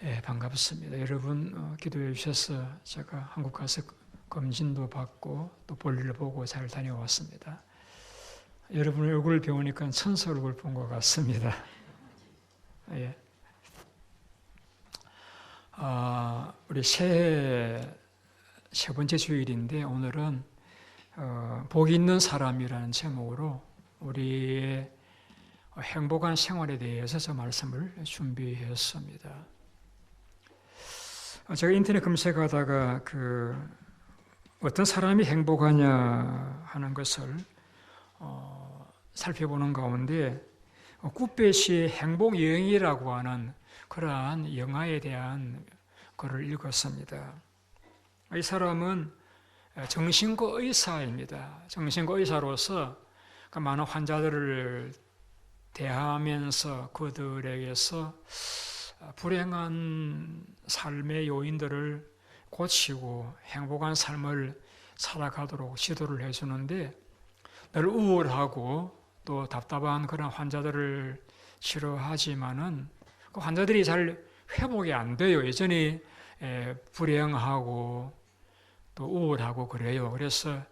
반갑습니다. 여러분 기도해 주셔서 제가 한국 가서 검진도 받고 또 볼일을 보고 잘 다녀왔습니다. 여러분 얼굴을 배우니까 천사 얼굴 본 것 같습니다. 예. 우리 새해 세 번째 주일인데 오늘은 복이 있는 사람이라는 제목으로 우리의 행복한 생활에 대해서 저 말씀을 준비했습니다. 제가 인터넷 검색하다가 어떤 사람이 행복하냐 하는 것을 살펴보는 가운데 꾸펫이 행복여행이라고 하는 그러한 영화에 대한 글을 읽었습니다. 이 사람은 정신과 의사입니다. 정신과 의사로서 많은 환자들을 대하면서 그들에게서 불행한 삶의 요인들을 고치고 행복한 삶을 살아가도록 지도를 해주는데 늘 우울하고 또 답답한 그런 환자들을 치료하지만은 그 환자들이 잘 회복이 안 돼요. 여전히 불행하고 또 우울하고 그래요. 그래서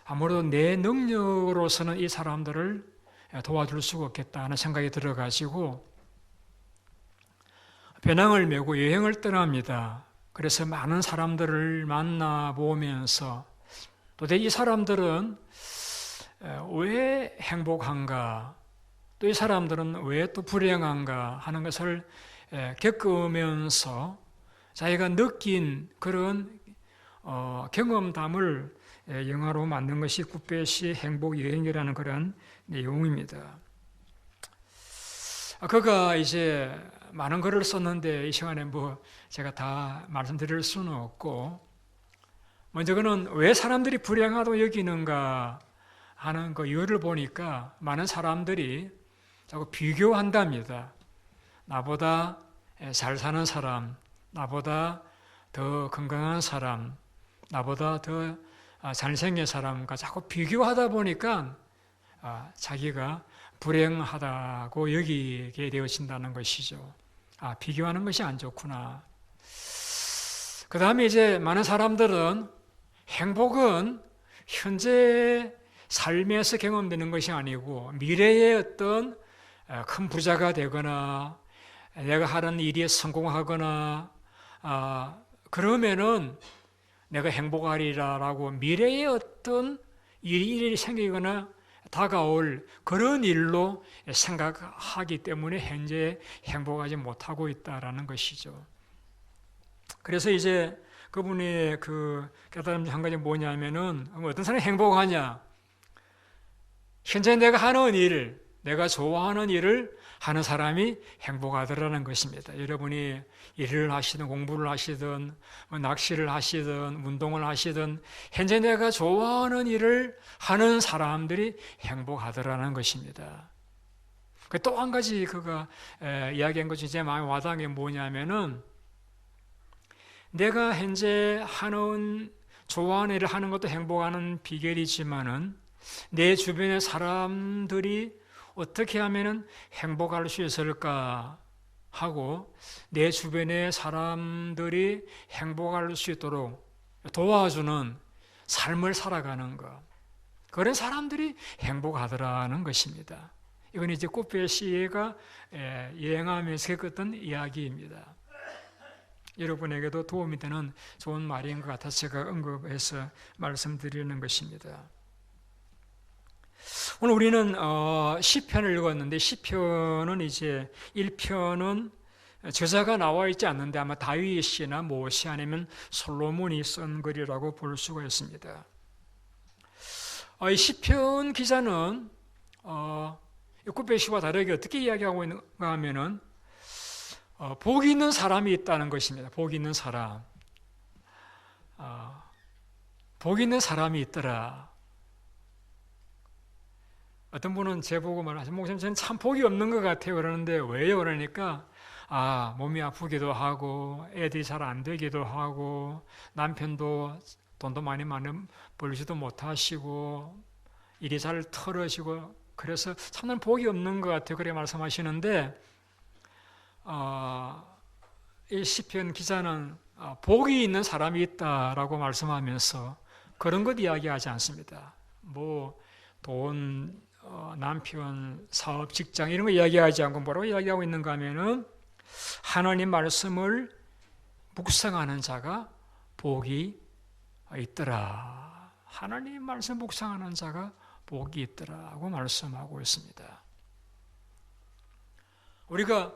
아무래도 내 능력으로서는 이 사람들을 도와줄 수가 없겠다는 생각이 들어가지고 배낭을 메고 여행을 떠납니다. 그래서 많은 사람들을 만나보면서 도대체 이 사람들은 왜 행복한가, 또 이 사람들은 왜 또 불행한가 하는 것을 겪으면서 자기가 느낀 그런 경험담을 영화로 만든 것이 꾸펫이 행복여행이라는 그런 내용입니다. 그가 이제 많은 글을 썼는데 이 시간에 제가 다 말씀드릴 수는 없고, 먼저 그는 왜 사람들이 불행하다고 여기는가 하는 그 이유를 보니까 많은 사람들이 자꾸 비교한답니다. 나보다 잘 사는 사람, 나보다 더 건강한 사람, 나보다 더 잘생긴 사람과 자꾸 비교하다 보니까 자기가 불행하다고 여기게 되어진다는 것이죠. 비교하는 것이 안 좋구나. 그 다음에 이제 많은 사람들은 행복은 현재 삶에서 경험되는 것이 아니고 미래의 어떤 큰 부자가 되거나 내가 하는 일이 성공하거나 그러면은 내가 행복하리라라고 미래의 어떤 일이 생기거나 다가올 그런 일로 생각하기 때문에 현재 행복하지 못하고 있다라는 것이죠. 그래서 이제 그분의 깨달음 한 가지 뭐냐면은 어떤 사람이 행복하냐? 현재 내가 하는 일, 내가 좋아하는 일을 하는 사람이 행복하더라는 것입니다. 여러분이 일을 하시든 공부를 하시든 낚시를 하시든 운동을 하시든 현재 내가 좋아하는 일을 하는 사람들이 행복하더라는 것입니다. 또 한 가지 그가 이야기한 것이 제 마음에 와닿은 게 뭐냐면은 내가 현재 하는 좋아하는 일을 하는 것도 행복하는 비결이지만은 내 주변의 사람들이 어떻게 하면 행복할 수 있을까 하고 내 주변의 사람들이 행복할 수 있도록 도와주는 삶을 살아가는 것, 그런 사람들이 행복하더라는 것입니다. 이건 이제 꾸펫이가 여행하면서 겪었던 이야기입니다. 여러분에게도 도움이 되는 좋은 말인 것 같아서 제가 언급해서 말씀드리는 것입니다. 오늘 우리는 시편을 읽었는데 시편은 이제 1편은 저자가 나와 있지 않는데 아마 다윗이나 모세 아니면 솔로몬이 쓴 글이라고 볼 수가 있습니다. 이 시편 기자는 꾸펫이와 다르게 어떻게 이야기하고 있는가 하면은 복이 있는 사람이 있다는 것입니다. 복이 있는 사람. 복이 있는 사람이 있더라. 어떤 분은 제보고 말하시면 목사님 저는 참 복이 없는 것 같아요 그러는데 왜요? 그러니까 몸이 아프기도 하고 애들이 잘 안 되기도 하고 남편도 돈도 많이 벌지도 못하시고 일이 잘 털어지고 그래서 참 난 복이 없는 것 같아요 그렇게 말씀하시는데 이 시편 기자는 복이 있는 사람이 있다라고 말씀하면서 그런 것 이야기하지 않습니다. 뭐 돈, 남편, 사업, 직장 이런 거 이야기하지 않고 뭐라고 이야기하고 있는가 하면은 하나님 말씀을 묵상하는 자가 복이 있더라. 하나님 말씀 묵상하는 자가 복이 있더라고 말씀하고 있습니다. 우리가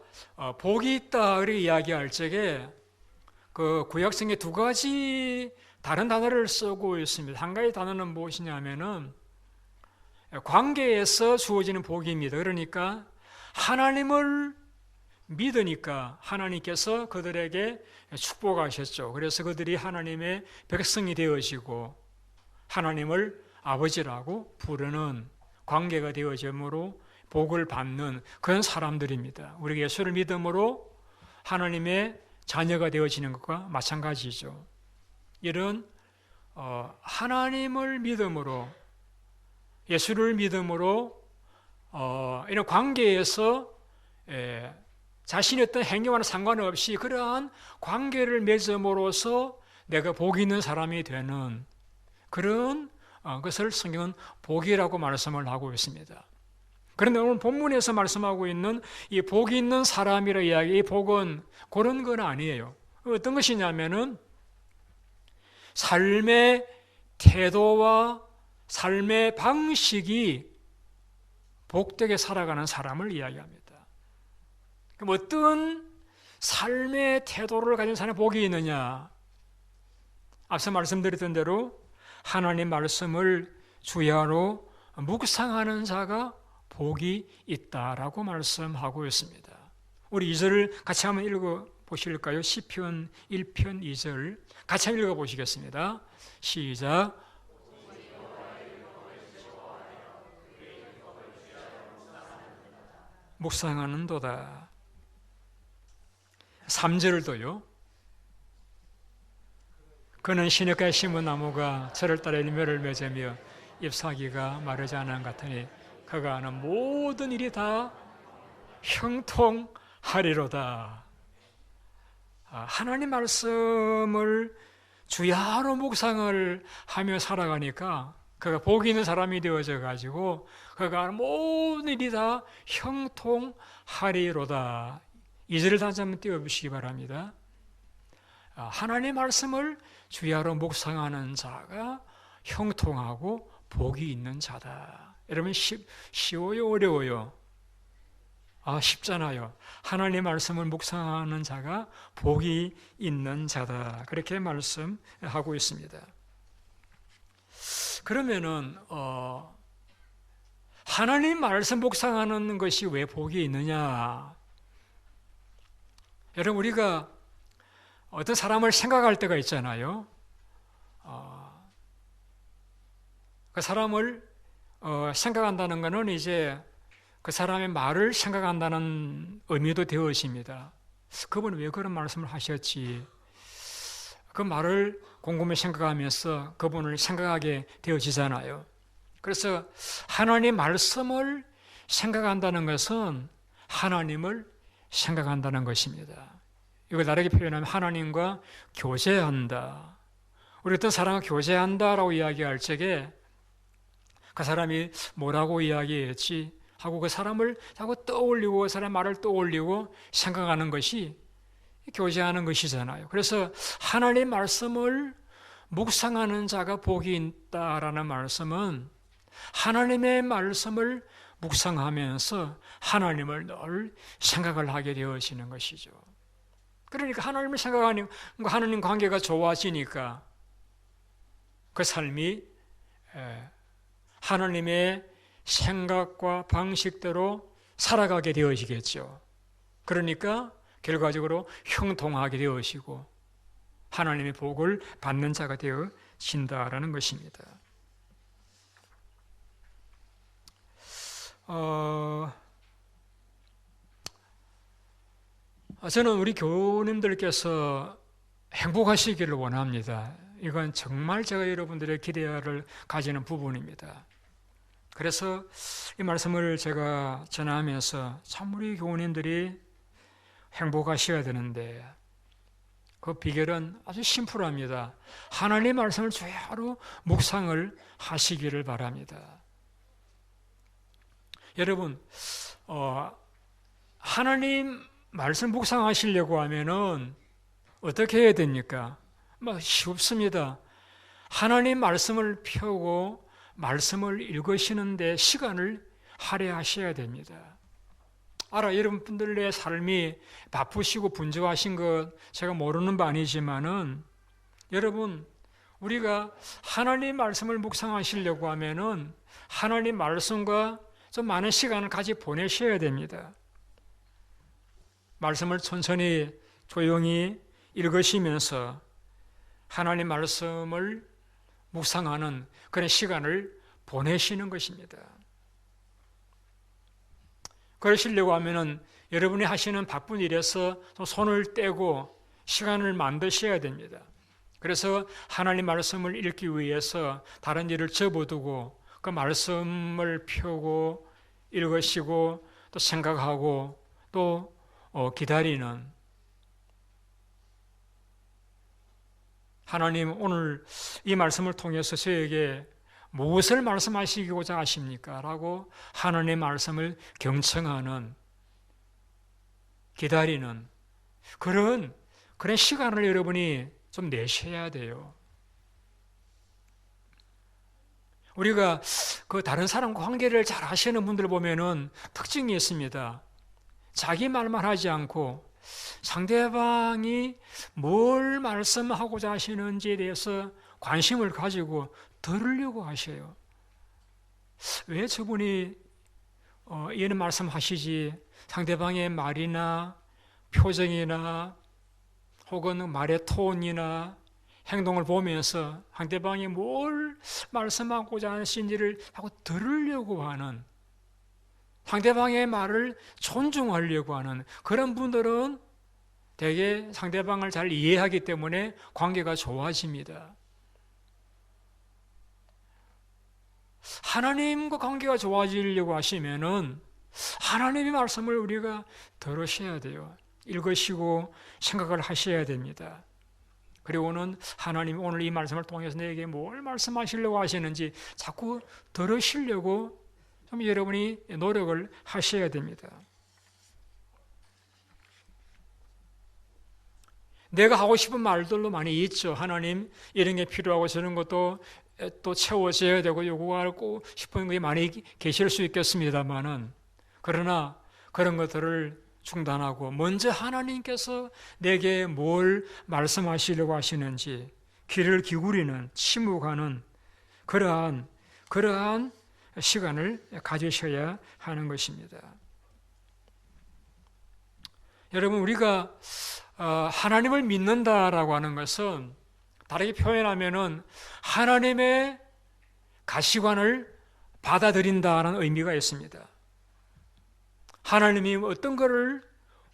복이 있다 이렇게 이야기할 적에 그 구약성에 두 가지 다른 단어를 쓰고 있습니다. 한 가지 단어는 무엇이냐면은 관계에서 주어지는 복입니다. 그러니까 하나님을 믿으니까 하나님께서 그들에게 축복하셨죠. 그래서 그들이 하나님의 백성이 되어지고 하나님을 아버지라고 부르는 관계가 되어짐으로 복을 받는 그런 사람들입니다. 우리가 예수를 믿음으로 하나님의 자녀가 되어지는 것과 마찬가지죠. 이런 하나님을 믿음으로 예수를 믿음으로 이런 관계에서 자신의 어떤 행위와는 상관없이 그러한 관계를 맺음으로써 내가 복 있는 사람이 되는 그런 것을 성경은 복이라고 말씀을 하고 있습니다. 그런데 오늘 본문에서 말씀하고 있는 이 복이 있는 사람이라 이야기, 이 복은 그런 건 아니에요. 어떤 것이냐면은 삶의 태도와 삶의 방식이 복되게 살아가는 사람을 이야기합니다. 그럼 어떤 삶의 태도를 가진 사람이 복이 있느냐? 앞서 말씀드렸던 대로 하나님 말씀을 주야로 묵상하는 자가 복이 있다라고 말씀하고 있습니다. 우리 2절을 같이 한번 읽어보실까요? 시편 1편 2절 같이 한번 읽어보시겠습니다. 시작. 묵상하는도다. 3절도요. 그는 시냇가에 심은 나무가 철을 열매를 맺으며 잎사귀가 마르지 않은 것 같으니 그가 하는 모든 일이 다 형통하리로다. 하나님 말씀을 주야로 묵상을 하며 살아가니까 그가 복이 있는 사람이 되어져 가지고 그가 하는 모든 일이 다 형통하리로다. 2절을 다시 한번 띄워주시기 바랍니다. 하나님 말씀을 주야로 묵상하는 자가 형통하고 복이 있는 자다. 여러분 쉬워요? 어려워요? 쉽잖아요. 하나님 말씀을 묵상하는 자가 복이 있는 자다. 그렇게 말씀하고 있습니다. 그러면은 하나님 말씀 묵상하는 것이 왜 복이 있느냐? 여러분 우리가 어떤 사람을 생각할 때가 있잖아요. 그 사람을 생각한다는 것은 이제 그 사람의 말을 생각한다는 의미도 되어 있습니다. 그분은 왜 그런 말씀을 하셨지? 그 말을 곰곰이 생각하면서 그분을 생각하게 되어지잖아요. 그래서 하나님 말씀을 생각한다는 것은 하나님을 생각한다는 것입니다. 이걸 다르게 표현하면 하나님과 교제한다. 우리 어떤 사람과 교제한다라고 이야기할 적에 그 사람이 뭐라고 이야기했지 하고 그 사람을 자꾸 떠올리고 그 사람의 말을 떠올리고 생각하는 것이 교제하는 것이잖아요. 그래서 하나님 말씀을 묵상하는 자가 복이 있다라는 말씀은 하나님의 말씀을 묵상하면서 하나님을 늘 생각을 하게 되어지는 것이죠. 그러니까 하나님을 생각하니 하나님 관계가 좋아지니까 그 삶이 하나님의 생각과 방식대로 살아가게 되어지겠죠. 그러니까 결과적으로 형통하게 되어지고 하나님의 복을 받는 자가 되어진다라는 것입니다. 저는 우리 교우님들께서 행복하시기를 원합니다. 이건 정말 제가 여러분들의 기대를 가지는 부분입니다. 그래서 이 말씀을 제가 전하면서 참 우리 교우님들이 행복하셔야 되는데 그 비결은 아주 심플합니다. 하나님의 말씀을 주야로 묵상을 하시기를 바랍니다. 여러분, 하나님 말씀 묵상하시려고 하면은 어떻게 해야 됩니까? 쉽습니다. 하나님 말씀을 펴고 말씀을 읽으시는데 시간을 할애하셔야 됩니다. 여러분들의 삶이 바쁘시고 분주하신 것 제가 모르는 바 아니지만은 여러분, 우리가 하나님 말씀을 묵상하시려고 하면은 하나님 말씀과 좀 많은 시간을 같이 보내셔야 됩니다. 말씀을 천천히 조용히 읽으시면서 하나님 말씀을 묵상하는 그런 시간을 보내시는 것입니다. 그러시려고 하면은 여러분이 하시는 바쁜 일에서 좀 손을 떼고 시간을 만드셔야 됩니다. 그래서 하나님 말씀을 읽기 위해서 다른 일을 접어두고 그 말씀을 펴고 읽으시고 또 생각하고 또 기다리는, 하나님 오늘 이 말씀을 통해서 저에게 무엇을 말씀하시고자 하십니까? 라고 하나님의 말씀을 경청하는, 기다리는 그런 시간을 여러분이 좀 내셔야 돼요. 우리가 그 다른 사람과 관계를 잘 하시는 분들 보면은 특징이 있습니다. 자기 말만 하지 않고 상대방이 뭘 말씀하고자 하시는지에 대해서 관심을 가지고 들으려고 하셔요. 왜 저분이 이런 말씀하시지? 상대방의 말이나 표정이나 혹은 말의 톤이나 행동을 보면서 상대방이 뭘 말씀하고자 하시는지를 자꾸 들으려고 하는, 상대방의 말을 존중하려고 하는 그런 분들은 대개 상대방을 잘 이해하기 때문에 관계가 좋아집니다. 하나님과 관계가 좋아지려고 하시면은 하나님의 말씀을 우리가 들으셔야 돼요. 읽으시고 생각을 하셔야 됩니다. 그리고는 하나님 오늘 이 말씀을 통해서 내게 뭘 말씀하시려고 하시는지 자꾸 들으시려고 좀 여러분이 노력을 하셔야 됩니다. 내가 하고 싶은 말들도 많이 있죠. 하나님 이런 게 필요하고 저런 것도 또 채워져야 되고 요구하고 싶은 게 많이 계실 수 있겠습니다만은, 그러나 그런 것들을 중단하고 먼저 하나님께서 내게 뭘 말씀하시려고 하시는지 귀를 기울이는, 침묵하는 그러한 시간을 가지셔야 하는 것입니다. 여러분, 우리가 하나님을 믿는다라고 하는 것은 다르게 표현하면은 하나님의 가시관을 받아들인다라는 의미가 있습니다. 하나님이 어떤 것을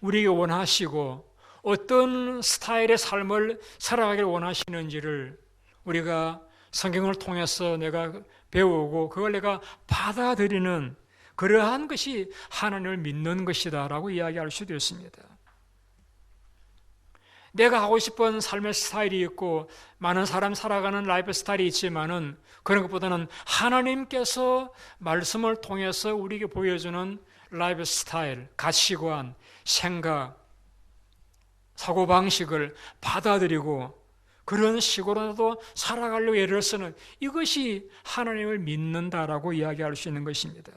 우리에게 원하시고 어떤 스타일의 삶을 살아가기를 원하시는지를 우리가 성경을 통해서 내가 배우고 그걸 내가 받아들이는 그러한 것이 하나님을 믿는 것이다라고 이야기할 수도 있습니다. 내가 하고 싶은 삶의 스타일이 있고 많은 사람 살아가는 라이프 스타일이 있지만은 그런 것보다는 하나님께서 말씀을 통해서 우리에게 보여주는 라이프 스타일, 가치관, 생각, 사고방식을 받아들이고 그런 식으로라도 살아가려고 애를 쓰는, 이것이 하나님을 믿는다라고 이야기할 수 있는 것입니다.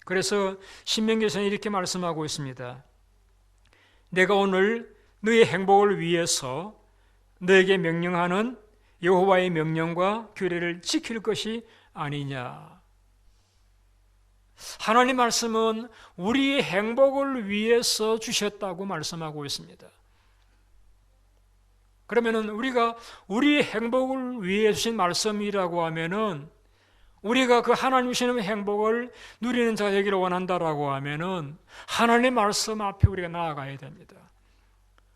그래서 신명기에서는 이렇게 말씀하고 있습니다. 내가 오늘 너의 행복을 위해서 너에게 명령하는 여호와의 명령과 규례를 지킬 것이 아니냐. 하나님 말씀은 우리의 행복을 위해서 주셨다고 말씀하고 있습니다. 그러면은 우리가 우리의 행복을 위해 주신 말씀이라고 하면은, 우리가 그 하나님 주시는 행복을 누리는 자가 되기를 원한다라고 하면은 하나님 말씀 앞에 우리가 나아가야 됩니다.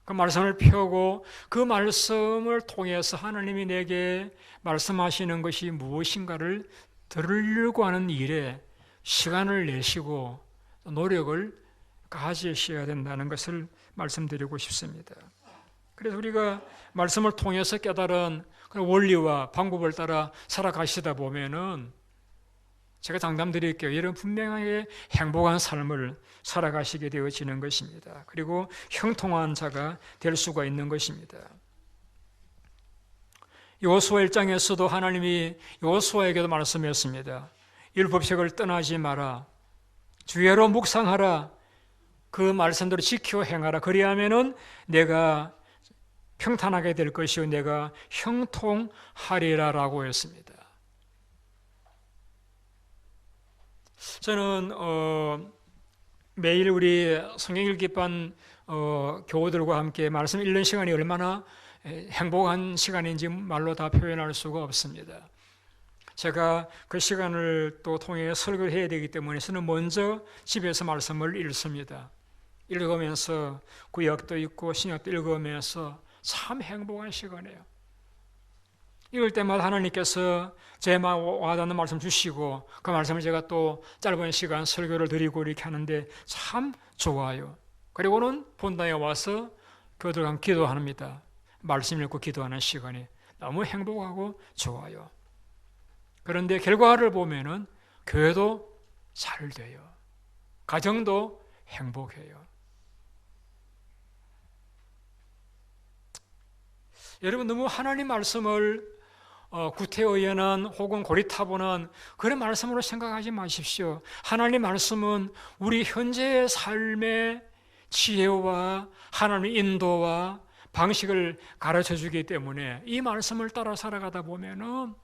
그 말씀을 펴고 그 말씀을 통해서 하나님이 내게 말씀하시는 것이 무엇인가를 들으려고 하는 일에 시간을 내시고 노력을 가지셔야 된다는 것을 말씀드리고 싶습니다. 그래서 우리가 말씀을 통해서 깨달은 그런 원리와 방법을 따라 살아가시다 보면은 제가 장담 드릴게요. 여러분 분명하게 행복한 삶을 살아가시게 되어지는 것입니다. 그리고 형통한 자가 될 수가 있는 것입니다. 여호수아 1장에서도 하나님이 여호수아에게도 말씀했습니다. 율법책을 떠나지 마라. 주야로 묵상하라. 그 말씀대로 지켜 행하라. 그리하면은 내가 평탄하게 될 것이요 내가 형통하리라라고 했습니다. 저는 매일 우리 성경 읽기반 교우들과 함께 말씀 읽는 시간이 얼마나 행복한 시간인지 말로 다 표현할 수가 없습니다. 제가 그 시간을 또 통해 설교를 해야 되기 때문에 저는 먼저 집에서 말씀을 읽습니다. 읽으면서 구약도 읽고 신약도 읽으면서 참 행복한 시간이에요. 읽을 때마다 하나님께서 제 마음에 와닿는 말씀 주시고 그 말씀을 제가 또 짧은 시간 설교를 드리고 이렇게 하는데 참 좋아요. 그리고는 본당에 와서 교도관 기도합니다. 말씀 읽고 기도하는 시간이 너무 행복하고 좋아요. 그런데 결과를 보면은 교회도 잘 돼요. 가정도 행복해요. 여러분 너무 하나님 말씀을 구태의연한 혹은 고리타분한 그런 말씀으로 생각하지 마십시오. 하나님 말씀은 우리 현재의 삶의 지혜와 하나님의 인도와 방식을 가르쳐 주기 때문에 이 말씀을 따라 살아가다 보면은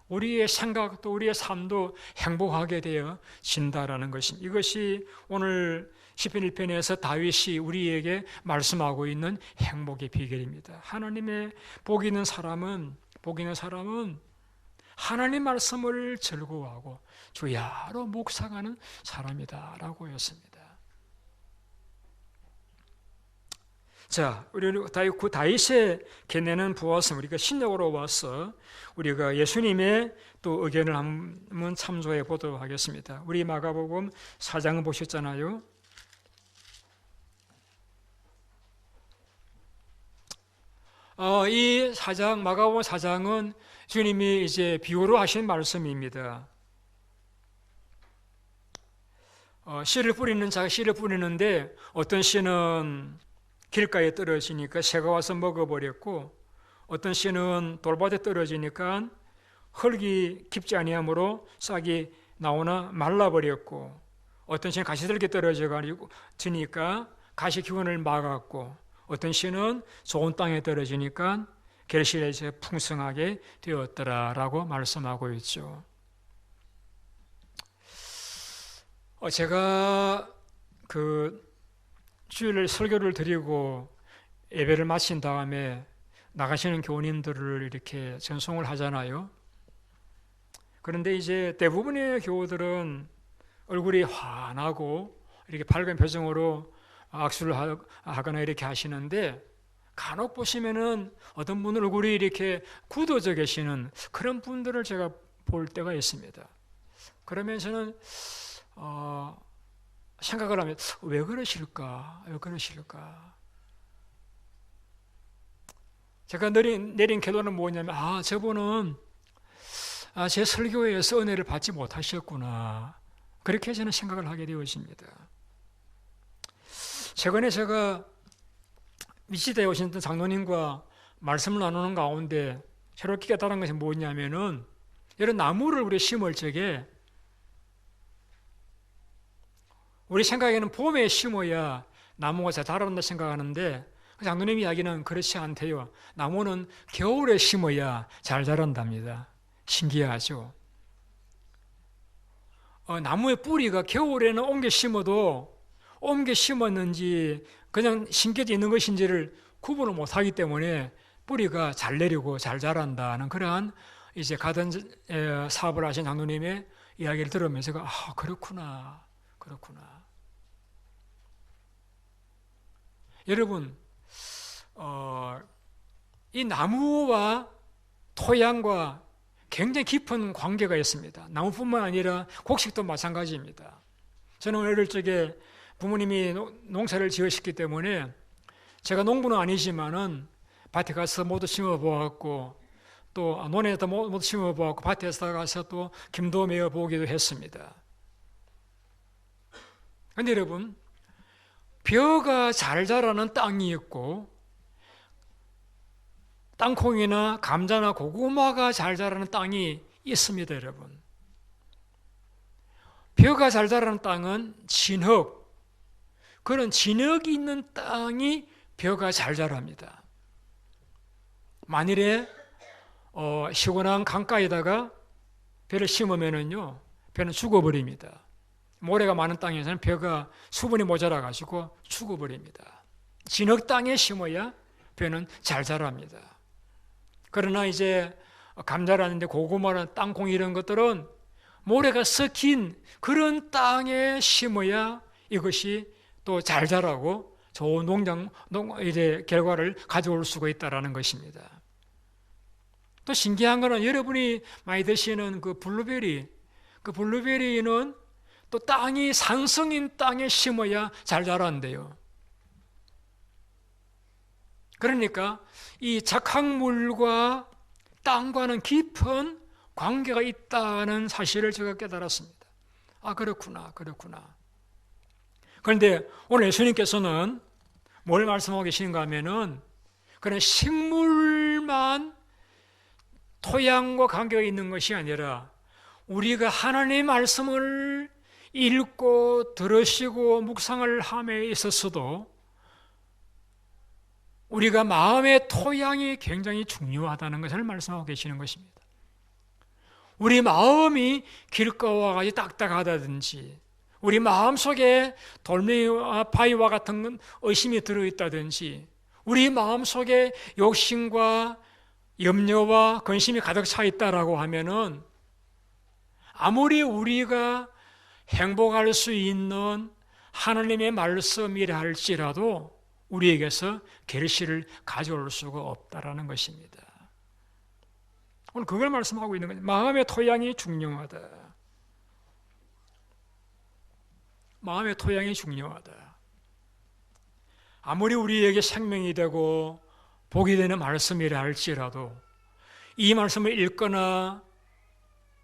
우리의 생각도 우리의 삶도 행복하게 되어진다라는 것입니다. 이것이 오늘 시편 1편에서 다윗이 우리에게 말씀하고 있는 행복의 비결입니다. 하나님의 복 있는 사람은 하나님 말씀을 즐거워하고 주야로 묵상하는 사람이다라고 했습니다. 자, 우리 다윗의 견해는 부었음. 우리가 신약으로 와서 우리가 예수님의 또 의견을 한번 참조해 보도록 하겠습니다. 우리 마가복음 4장 보셨잖아요. 이 마가복음 4장은 주님이 이제 비유로 하신 말씀입니다. 씨를 뿌리는 자가 씨를 뿌리는데 어떤 씨는 길가에 떨어지니까 새가 와서 먹어버렸고 어떤 씨는 돌밭에 떨어지니까 흙이 깊지 아니하므로 싹이 나오나 말라버렸고 어떤 씨는 가시들게 떨어지니까 가시 기운을 막았고 어떤 씨는 좋은 땅에 떨어지니까 결실에서 풍성하게 되었더라라고 말씀하고 있죠. 제가 주일 설교를 드리고 예배를 마친 다음에 나가시는 교우님들을 이렇게 전송을 하잖아요. 그런데 이제 대부분의 교우들은 얼굴이 환하고 이렇게 밝은 표정으로 악수를 하거나 이렇게 하시는데 간혹 보시면은 어떤 분 얼굴이 이렇게 굳어져 계시는 그런 분들을 제가 볼 때가 있습니다. 그러면 저는 생각을 하면 왜 그러실까? 제가 내린 결론은 뭐냐면 저분은 제 설교에서 은혜를 받지 못하셨구나. 그렇게 저는 생각을 하게 되어집니다. 최근에 제가 미시대에 오신 장로님과 말씀을 나누는 가운데 새롭게 깨달은 것이 뭐냐면은 이런 나무를 우리 심을 적에 우리 생각에는 봄에 심어야 나무가 잘 자란다 생각하는데 장로님 이야기는 그렇지 않대요. 나무는 겨울에 심어야 잘 자란답니다. 신기하죠? 나무의 뿌리가 겨울에는 옮겨 심었는지 그냥 심겨져 있는 것인지를 구분을 못하기 때문에 뿌리가 잘 내리고 잘 자란다는 그러한 이제 가든 사업을 하신 장로님의 이야기를 들으면서 그렇구나. 여러분, 이 나무와 토양과 굉장히 깊은 관계가 있습니다. 나무뿐만 아니라 곡식도 마찬가지입니다. 저는 어릴 적에 부모님이 농사를 지으셨기 때문에 제가 농부는 아니지만은 밭에 가서 모두 심어보았고 또 논에도 모두 심어보았고 밭에서 가서 또 김도 메어보기도 했습니다. 그런데 여러분, 벼가 잘 자라는 땅이 있고 땅콩이나 감자나 고구마가 잘 자라는 땅이 있습니다. 여러분, 벼가 잘 자라는 땅은 진흙, 그런 진흙이 있는 땅이 벼가 잘 자랍니다. 만일에 시원한 강가에다가 벼를 심으면은요, 벼는 죽어버립니다. 모래가 많은 땅에서는 벼가 수분이 모자라 가지고 죽어버립니다. 진흙 땅에 심어야 벼는 잘 자랍니다. 그러나 이제 감자라는데 고구마나 땅콩 이런 것들은 모래가 섞인 그런 땅에 심어야 이것이 또 잘 자라고 좋은 이제 결과를 가져올 수가 있다라는 것입니다. 또 신기한 거는 여러분이 많이 드시는 그 블루베리는 또 땅이 산성인 땅에 심어야 잘 자란대요. 그러니까 이 작황물과 땅과는 깊은 관계가 있다는 사실을 제가 깨달았습니다. 아, 그렇구나. 그런데 오늘 예수님께서는 뭘 말씀하고 계시는가 하면은 그런 식물만 토양과 관계가 있는 것이 아니라 우리가 하나님의 말씀을 읽고 들으시고 묵상을 함에 있어서도 우리가 마음의 토양이 굉장히 중요하다는 것을 말씀하고 계시는 것입니다. 우리 마음이 길가와 같이 딱딱하다든지 우리 마음속에 돌멩이와 바위와 같은 의심이 들어있다든지 우리 마음속에 욕심과 염려와 근심이 가득 차 있다라고 하면은 아무리 우리가 행복할 수 있는 하나님의 말씀이라 할지라도 우리에게서 결실을 가져올 수가 없다라는 것입니다. 오늘 그걸 말씀하고 있는 거예요. 마음의 토양이 중요하다. 마음의 토양이 중요하다. 아무리 우리에게 생명이 되고 복이 되는 말씀이라 할지라도 이 말씀을 읽거나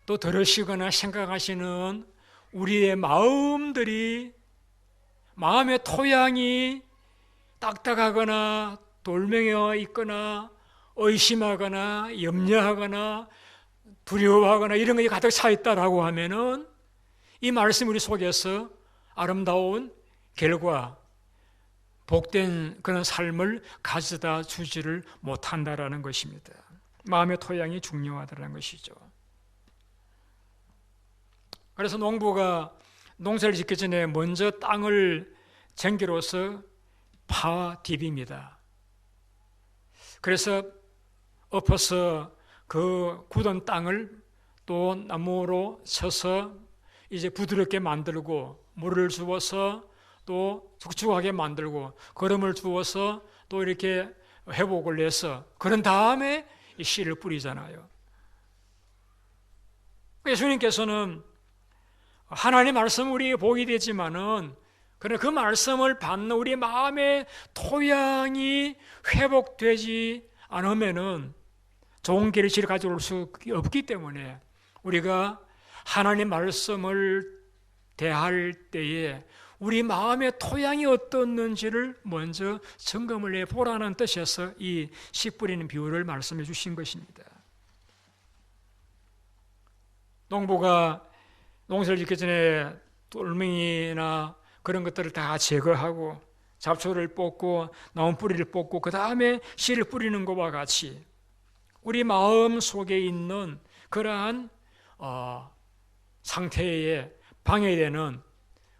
또 들으시거나 생각하시는 우리의 마음들이 마음의 토양이 딱딱하거나 돌멩이가 있거나 의심하거나 염려하거나 두려워하거나 이런 것이 가득 차 있다라고 하면은 이 말씀 우리 속에서 아름다운 결과, 복된 그런 삶을 가져다 주지를 못한다라는 것입니다. 마음의 토양이 중요하다는 것이죠. 그래서 농부가 농사를 짓기 전에 먼저 땅을 쟁기로서 디빕니다. 그래서 엎어서 그 굳은 땅을 또 나무로 쳐서 이제 부드럽게 만들고 물을 주어서 또 축축하게 만들고 거름을 주어서 또 이렇게 회복을 해서 그런 다음에 이 씨를 뿌리잖아요. 예수님께서는 하나님의 말씀 우리에게 복이 되지만은 그러나 그 말씀을 받는 우리 마음의 토양이 회복되지 않으면은 좋은 결실을 가져올 수 없기 때문에 우리가 하나님의 말씀을 대할 때에 우리 마음의 토양이 어떻는지를 먼저 점검을 해보라는 뜻에서 이 씨 뿌리는 비유를 말씀해 주신 것입니다. 농부가 농사를 짓기 전에 돌멩이나 그런 것들을 다 제거하고 잡초를 뽑고 나무 뿌리를 뽑고 그 다음에 씨를 뿌리는 것과 같이 우리 마음 속에 있는 그러한 상태에 방해되는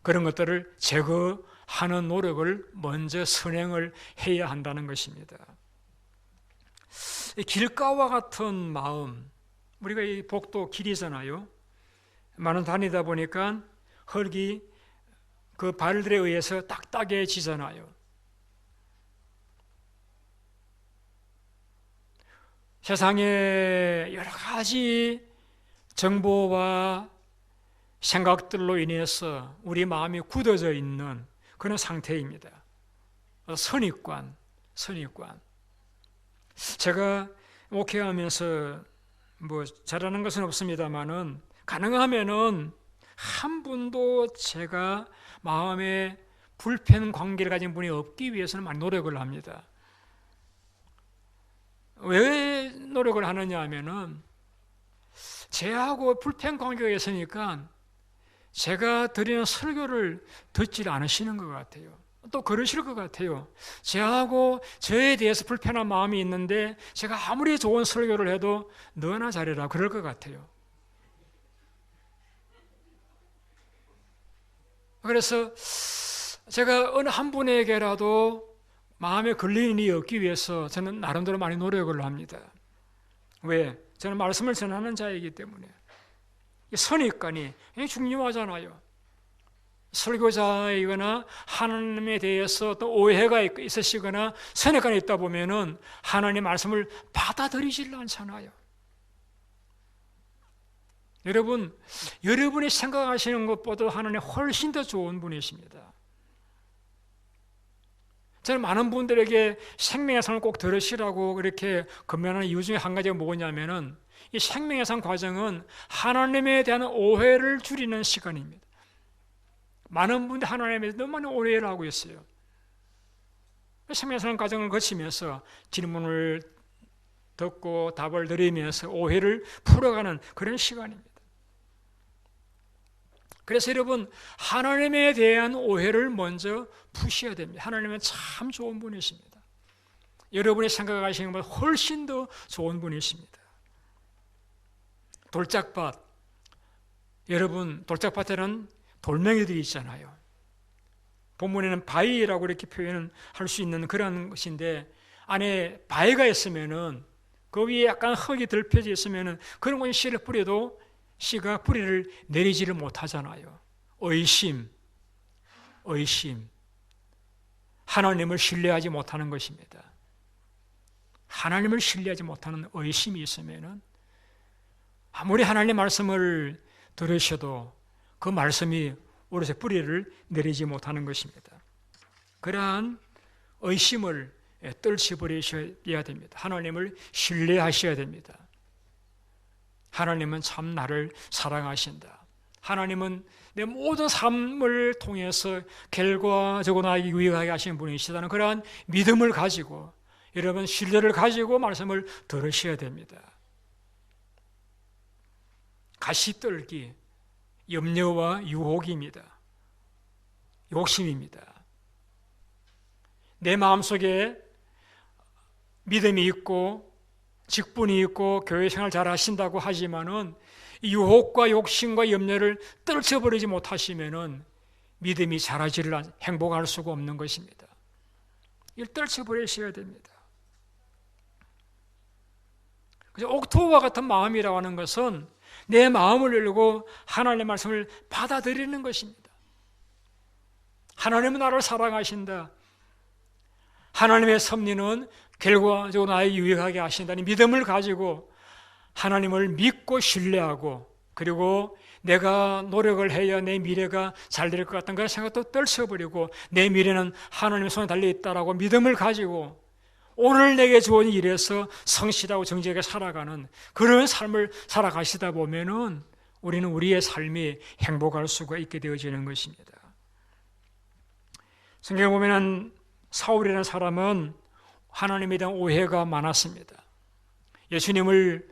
그런 것들을 제거하는 노력을 먼저 선행을 해야 한다는 것입니다. 길가와 같은 마음, 우리가 이 복도 길이잖아요. 많은 다니다 보니까 흙이 그 발들에 의해서 딱딱해지잖아요. 세상에 여러 가지 정보와 생각들로 인해서 우리 마음이 굳어져 있는 그런 상태입니다. 선입관. 제가 목회하면서 잘하는 것은 없습니다만은 가능하면은 한 분도 제가 마음에 불편 관계를 가진 분이 없기 위해서는 많이 노력을 합니다. 왜 노력을 하느냐 하면은 제하고 불편 관계가 있으니까 제가 드리는 설교를 듣지 않으시는 것 같아요. 또 그러실 것 같아요. 저하고 저에 대해서 불편한 마음이 있는데 제가 아무리 좋은 설교를 해도 너나 잘해라 그럴 것 같아요. 그래서 제가 어느 한 분에게라도 마음에 걸리는 일이 없기 위해서 저는 나름대로 많이 노력을 합니다. 왜? 저는 말씀을 전하는 자이기 때문에. 선입관이 중요하잖아요. 설교자이거나 하나님에 대해서 또 오해가 있으시거나 선입관이 있다 보면은 하나님의 말씀을 받아들이질 않잖아요. 여러분, 여러분이 생각하시는 것보다 하나님 훨씬 더 좋은 분이십니다. 저는 많은 분들에게 생명의 상을 꼭 들으시라고 그렇게 권면하는 이유 중에 한 가지가 뭐냐면은 이 생명의 상 과정은 하나님에 대한 오해를 줄이는 시간입니다. 많은 분들이 하나님에 대해서 너무 많이 오해를 하고 있어요. 생명의 상 과정을 거치면서 질문을 듣고 답을 드리면서 오해를 풀어가는 그런 시간입니다. 그래서 여러분, 하나님에 대한 오해를 먼저 푸셔야 됩니다. 하나님은 참 좋은 분이십니다. 여러분이 생각하시는 것보다 훨씬 더 좋은 분이십니다. 돌짝밭, 여러분, 돌짝밭에는 돌멩이들이 있잖아요. 본문에는 바위라고 이렇게 표현을 할 수 있는 그런 것인데, 안에 바위가 있으면은 그 위에 약간 흙이 덜펴져 있으면은 그런 곳에 씨를 뿌려도 씨가 뿌리를 내리지를 못하잖아요. 의심. 하나님을 신뢰하지 못하는 것입니다. 하나님을 신뢰하지 못하는 의심이 있으면은 아무리 하나님의 말씀을 들으셔도 그 말씀이 오롯이 뿌리를 내리지 못하는 것입니다. 그러한 의심을 떨쳐버리셔야 됩니다. 하나님을 신뢰하셔야 됩니다. 하나님은 참 나를 사랑하신다. 하나님은 내 모든 삶을 통해서 결과적으로 나에게 유익하게 하시는 분이시다는 그러한 믿음을 가지고 여러분 신뢰를 가지고 말씀을 들으셔야 됩니다. 가시떨기, 염려와 유혹입니다. 욕심입니다. 내 마음속에 믿음이 있고 직분이 있고 교회 생활 잘 하신다고 하지만은 유혹과 욕심과 염려를 떨쳐버리지 못하시면은 믿음이 자라지를 행복할 수가 없는 것입니다. 이걸 떨쳐버리셔야 됩니다. 그래서 옥토와 같은 마음이라고 하는 것은 내 마음을 열고 하나님의 말씀을 받아들이는 것입니다. 하나님은 나를 사랑하신다. 하나님의 섭리는 결과적으로 나에게 유익하게 하신다는 믿음을 가지고 하나님을 믿고 신뢰하고 그리고 내가 노력을 해야 내 미래가 잘 될 것 같다는 그런 생각도 떨쳐버리고 내 미래는 하나님의 손에 달려있다라고 믿음을 가지고 오늘 내게 주어진 일에서 성실하고 정직하게 살아가는 그런 삶을 살아가시다 보면은 우리는 우리의 삶이 행복할 수가 있게 되어지는 것입니다. 성경에 보면은 사울이라는 사람은 하나님에 대한 오해가 많았습니다. 예수님을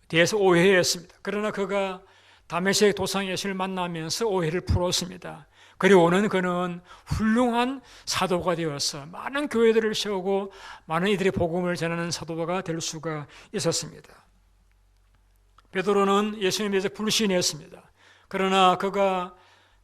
대해서 오해했습니다. 그러나 그가 다메섹 도상 예수를 만나면서 오해를 풀었습니다. 그리고는 그는 훌륭한 사도가 되어서 많은 교회들을 세우고 많은 이들의 복음을 전하는 사도가 될 수가 있었습니다. 베드로는 예수님에 대해서 불신했습니다. 그러나 그가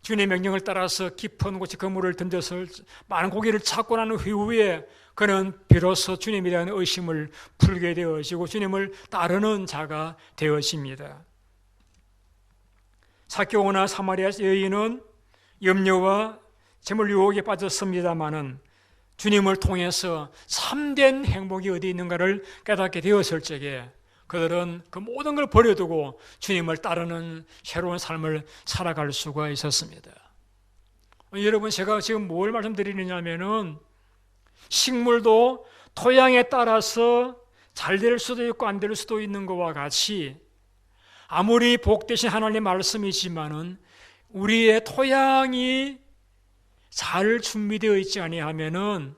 주님의 명령을 따라서 깊은 곳에 그물을 던져서 많은 고기를 찾고 난 후에 그는 비로소 주님에 대한 의심을 풀게 되어지고 주님을 따르는 자가 되어집니다. 삭개오나 사마리아 여인은 염려와 재물 유혹에 빠졌습니다마는 주님을 통해서 참된 행복이 어디 있는가를 깨닫게 되었을 적에 그들은 그 모든 걸 버려두고 주님을 따르는 새로운 삶을 살아갈 수가 있었습니다. 여러분, 제가 지금 뭘 말씀드리느냐면은 식물도 토양에 따라서 잘 될 수도 있고 안 될 수도 있는 것과 같이 아무리 복되신 하나님의 말씀이지만은 우리의 토양이 잘 준비되어 있지 아니하면은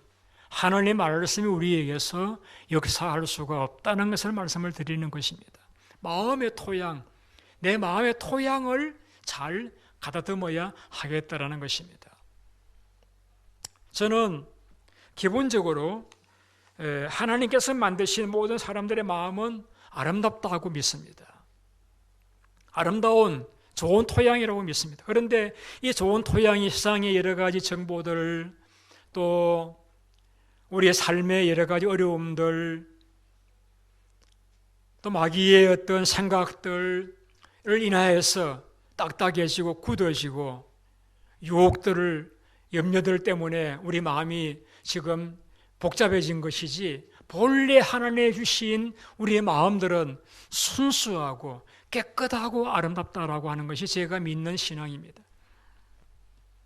하나님의 말씀이 우리에게서 역사할 수가 없다는 것을 말씀을 드리는 것입니다. 마음의 토양, 내 마음의 토양을 잘 가다듬어야 하겠다라는 것입니다. 저는 기본적으로 하나님께서 만드신 모든 사람들의 마음은 아름답다고 믿습니다. 아름다운 좋은 토양이라고 믿습니다. 그런데 이 좋은 토양이 세상의 여러 가지 정보들, 또 우리의 삶의 여러 가지 어려움들, 또 마귀의 어떤 생각들을 인하여서 딱딱해지고 굳어지고 유혹들을, 염려들 때문에 우리 마음이 지금 복잡해진 것이지, 본래 하나님의 주신 우리의 마음들은 순수하고 깨끗하고 아름답다라고 하는 것이 제가 믿는 신앙입니다.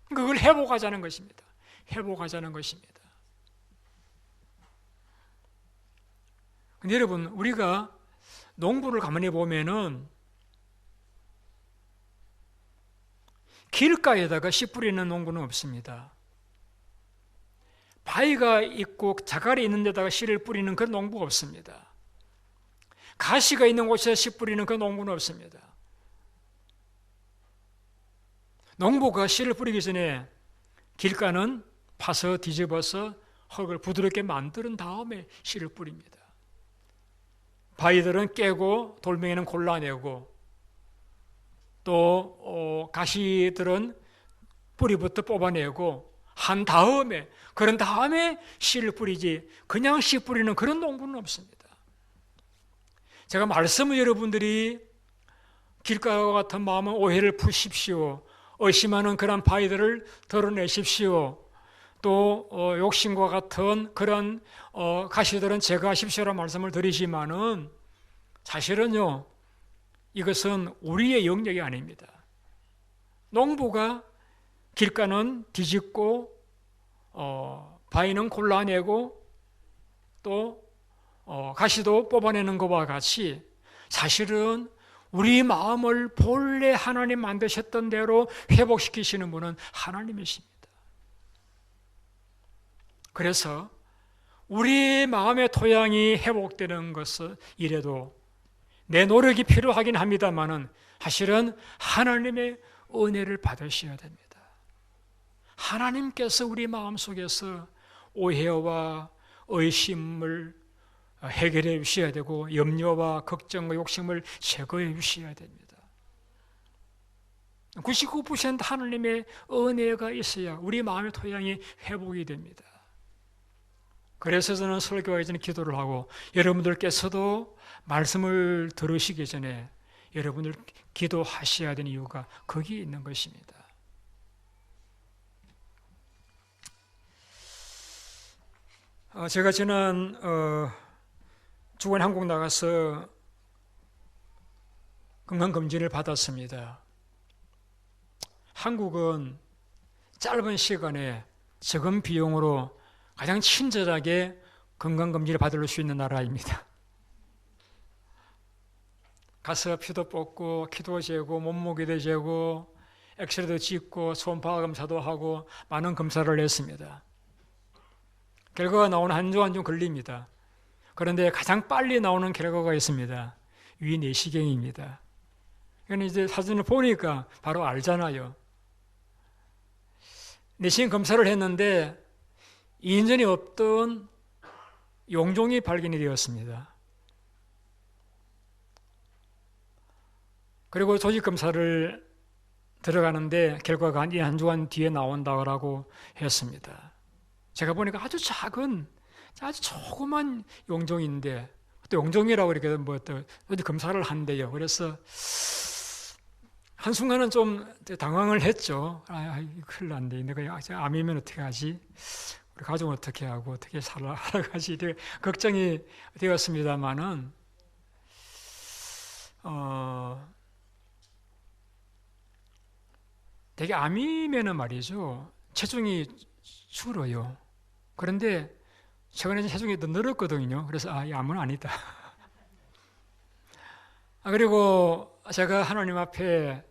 그걸 회복하자는 것입니다. 회복하자는 것입니다. 근데 여러분, 우리가 농부를 가만히 보면은 길가에다가 씨 뿌리는 농부는 없습니다. 바위가 있고 자갈이 있는 데다가 씨를 뿌리는 그런 농부가 없습니다. 가시가 있는 곳에서 씨 뿌리는 그 농부는 없습니다. 농부가 씨를 뿌리기 전에 길가는 파서 뒤집어서 흙을 부드럽게 만든 다음에 씨를 뿌립니다. 바위들은 깨고 돌멩이는 골라내고 또 가시들은 뿌리부터 뽑아내고 한 다음에, 그런 다음에 씨를 뿌리지, 그냥 씨 뿌리는 그런 농부는 없습니다. 제가 말씀을 여러분들이 길가와 같은 마음은 오해를 푸십시오. 의심하는 그런 바위들을 덜어내십시오. 또 욕심과 같은 그런 가시들은 제거하십시오라는 말씀을 드리지만은 사실은요, 이것은 우리의 영역이 아닙니다. 농부가 길가는 뒤집고 바위는 골라내고 또 가시도 뽑아내는 것과 같이 사실은 우리 마음을 본래 하나님 만드셨던 대로 회복시키시는 분은 하나님이십니다. 그래서 우리 마음의 토양이 회복되는 것은 이래도 내 노력이 필요하긴 합니다만은 사실은 하나님의 은혜를 받으셔야 됩니다. 하나님께서 우리 마음속에서 오해와 의심을 해결해 주셔야 되고 염려와 걱정과 욕심을 제거해 주셔야 됩니다. 99% 하나님의 은혜가 있어야 우리 마음의 토양이 회복이 됩니다. 그래서 저는 설교하기 전에 기도를 하고 여러분들께서도 말씀을 들으시기 전에 여러분들 기도하셔야 되는 이유가 거기에 있는 것입니다. 제가 지난 주간 한국 나가서 건강검진을 받았습니다. 한국은 짧은 시간에 적은 비용으로 가장 친절하게 건강검진을 받을 수 있는 나라입니다. 가서 피도 뽑고 키도 재고 몸무게도 재고 엑스레이도 찍고 초음파 검사도 하고 많은 검사를 했습니다. 결과가 나오는 한 주 한 주 걸립니다. 그런데 가장 빨리 나오는 결과가 있습니다. 위 내시경입니다. 그러니까 이제 사진을 보니까 바로 알잖아요. 내시경 검사를 했는데 2년 전에 없던 용종이 발견이 되었습니다. 그리고 조직 검사를 들어가는데 결과가 한 주간 뒤에 나온다고 했습니다. 제가 보니까 아주 작은, 아주 조그만 용종인데, 또 용종이라고 이렇게 어디 검사를 한대요. 그래서 한순간은 좀 당황을 했죠. 큰일 났네. 내가 암이면 어떻게 하지? 우리 가족은 어떻게 하고, 어떻게 살아가지? 되게 걱정이 되었습니다만은, 되게 암이면은 말이죠. 체중이 줄어요. 그런데 최근에 체중이 더 늘었거든요. 그래서 이 암은 아니다. 그리고 제가 하나님 앞에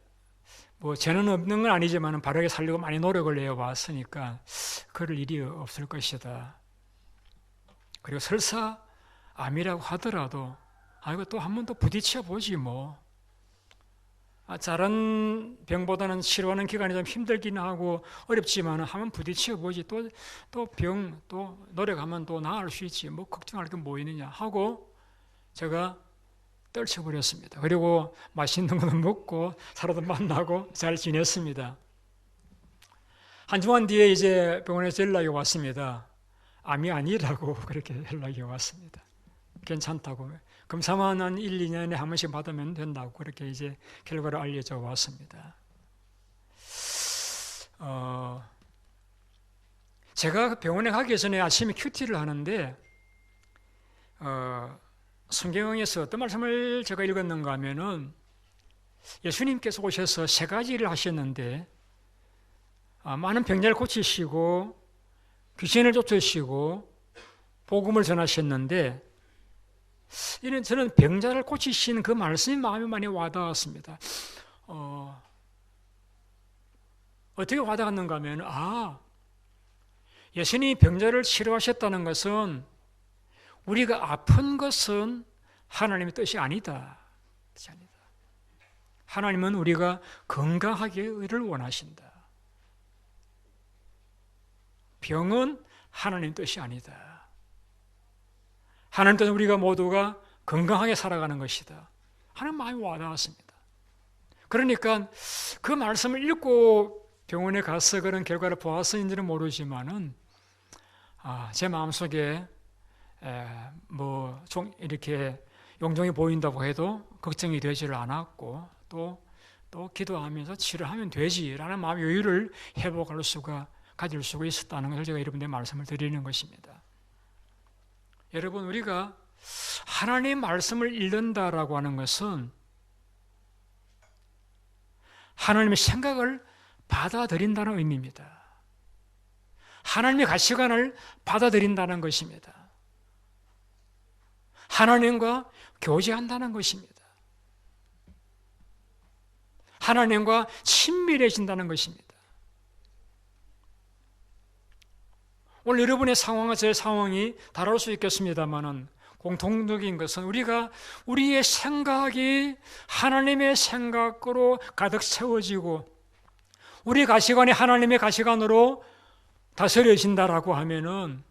뭐 죄는 없는 건 아니지만 바르게 살려고 많이 노력을 해왔으니까 그럴 일이 없을 것이다. 그리고 설사 암이라고 하더라도 이거 또 한 번 더 부딪혀 보지 뭐. 다른 병보다는 치료하는 기간이 좀 힘들긴 하고 어렵지만 한번 부딪혀 보지. 또 병 또 노력하면 또 나을 수 있지. 뭐 걱정할 게 뭐 있느냐 하고 제가 떨쳐버렸습니다. 그리고 맛있는 것도 먹고 사람도 만나고 잘 지냈습니다. 한 주간 뒤에 이제 병원에서 연락이 왔습니다. 암이 아니라고 그렇게 연락이 왔습니다. 괜찮다고. 검사만 한 1, 2년에 한 번씩 받으면 된다고 그렇게 이제 결과를 알려져 왔습니다. 제가 병원에 가기 전에 아침에 큐티를 하는데 성경에서 어떤 말씀을 제가 읽었는가 하면은 예수님께서 오셔서 세 가지 일을 하셨는데 많은 병자를 고치시고 귀신을 쫓으시고 복음을 전하셨는데 이는 저는 병자를 고치시는 그 말씀이 마음에 많이 와닿았습니다. 어떻게 와닿았는가 하면 예수님이 병자를 치료하셨다는 것은 우리가 아픈 것은 하나님의 뜻이 아니다. 하나님은 우리가 건강하기를 원하신다. 병은 하나님의 뜻이 아니다. 하나님 뜻은 우리가 모두가 건강하게 살아가는 것이다. 하나님 마음이 와닿았습니다. 그러니까 그 말씀을 읽고 병원에 가서 그런 결과를 보았는지는 모르지만은 제 마음속에 좀 이렇게 용종이 보인다고 해도 걱정이 되지를 않았고 또 기도하면서 치료하면 되지라는 마음의 여유를 가질 수가 있었다는 것을 제가 여러분들에게 말씀을 드리는 것입니다. 여러분, 우리가 하나님의 말씀을 읽는다라고 하는 것은 하나님의 생각을 받아들인다는 의미입니다. 하나님의 가치관을 받아들인다는 것입니다. 하나님과 교제한다는 것입니다. 하나님과 친밀해진다는 것입니다. 오늘 여러분의 상황과 제 상황이 다를 수 있겠습니다만은 공통적인 것은 우리의 생각이 하나님의 생각으로 가득 채워지고 우리 가치관이 하나님의 가치관으로 다스려진다라고 하면은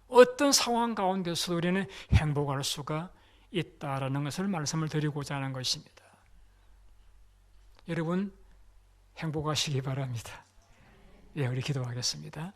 어떤 상황 가운데서 우리는 행복할 수가 있다라는 것을 말씀을 드리고자 하는 것입니다. 여러분 행복하시기 바랍니다. 우리 기도하겠습니다.